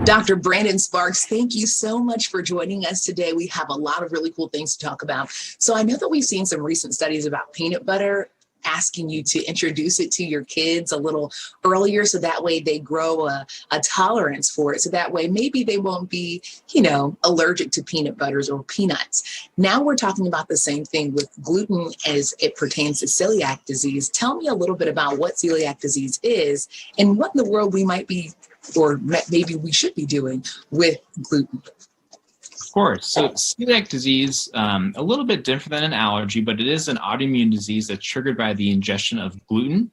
Dr. Brandon Sparks, thank you so much for joining us today. We have a lot of really cool things to talk about. So I know that we've seen some recent studies about peanut butter, asking you to introduce it to your kids a little earlier so that way they grow a tolerance for it. So that way maybe they won't be, allergic to peanut butters or peanuts. Now we're talking about the same thing with gluten as it pertains to celiac disease. Tell me a little bit about what celiac disease is and what in the world we might be, or maybe we should be doing with gluten. Of course. So celiac disease, a little bit different than an allergy, but it is an autoimmune disease that's triggered by the ingestion of gluten.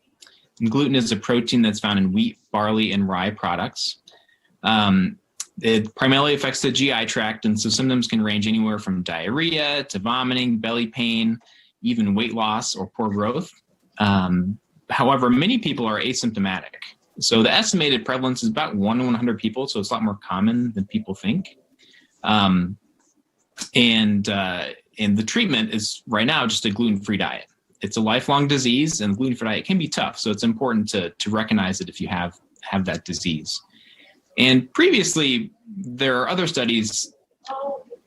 And gluten is a protein that's found in wheat, barley, and rye products. It primarily affects the GI tract, and so symptoms can range anywhere from diarrhea to vomiting, belly pain, even weight loss or poor growth. However, many people are asymptomatic. So the estimated prevalence is about 1 in 100 people, so it's a lot more common than people think. And the treatment is right now just a gluten-free diet. It's a lifelong disease, and gluten-free diet can be tough. So it's important to recognize it if you have that disease. And previously, there are other studies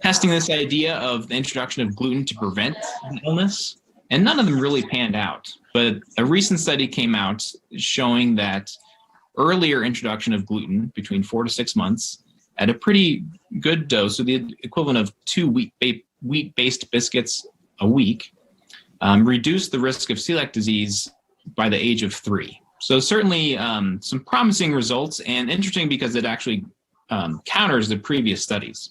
testing this idea of the introduction of gluten to prevent an illness, and none of them really panned out. But a recent study came out showing that earlier introduction of gluten between 4 to 6 months at a pretty good dose, so the equivalent of 2 wheat-based biscuits a week, reduced the risk of celiac disease by the age of 3. So certainly some promising results, and interesting because it actually counters the previous studies.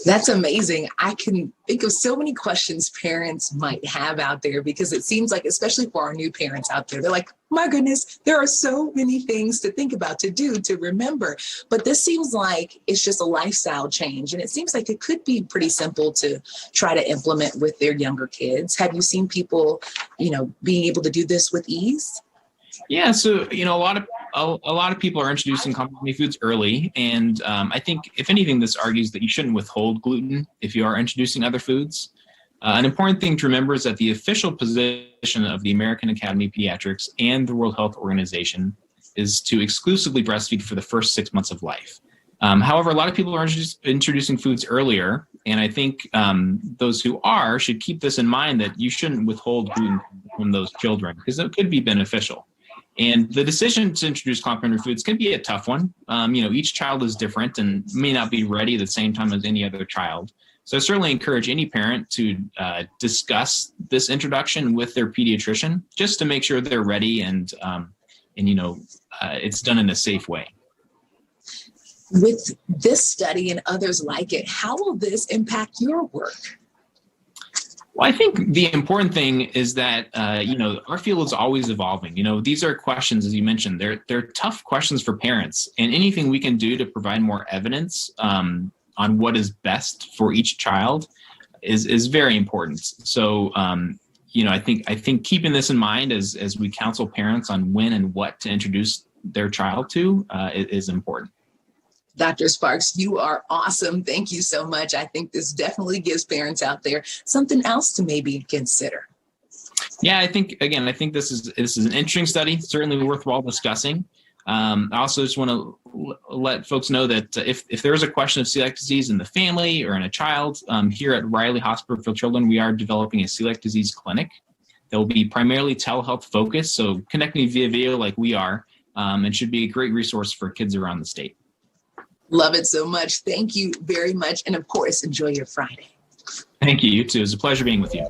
That's amazing. I can think of so many questions parents might have out there, because it seems like, especially for our new parents out there, they're like, my goodness, there are so many things to think about, to do, to remember. But this seems like it's just a lifestyle change. And it seems like it could be pretty simple to try to implement with their younger kids. Have you seen people, being able to do this with ease? Yeah, so a lot of people are introducing complementary foods early, and I think if anything, this argues that you shouldn't withhold gluten if you are introducing other foods. An important thing to remember is that the official position of the American Academy of Pediatrics and the World Health Organization is to exclusively breastfeed for the first 6 months of life. However, a lot of people are introducing foods earlier, and I think those who are should keep this in mind, that you shouldn't withhold gluten from those children, because it could be beneficial. And the decision to introduce complementary foods can be a tough one. Each child is different and may not be ready at the same time as any other child. So I certainly encourage any parent to discuss this introduction with their pediatrician, just to make sure they're ready and it's done in a safe way. With this study and others like it, how will this impact your work? Well, I think the important thing is that, our field is always evolving. These are questions, as you mentioned, they're tough questions for parents, and anything we can do to provide more evidence on what is best for each child is very important. So, I think keeping this in mind as we counsel parents on when and what to introduce their child to is important. Dr. Sparks, you are awesome. Thank you so much. I think this definitely gives parents out there something else to maybe consider. Yeah, I think this is an interesting study, certainly worthwhile discussing. I also just want to let folks know that if there is a question of celiac disease in the family or in a child, here at Riley Hospital for Children, we are developing a celiac disease clinic that will be primarily telehealth focused, so connecting via video like we are, and should be a great resource for kids around the state. Love it so much. Thank you very much. And of course, enjoy your Friday. Thank you. You too. It was a pleasure being with you.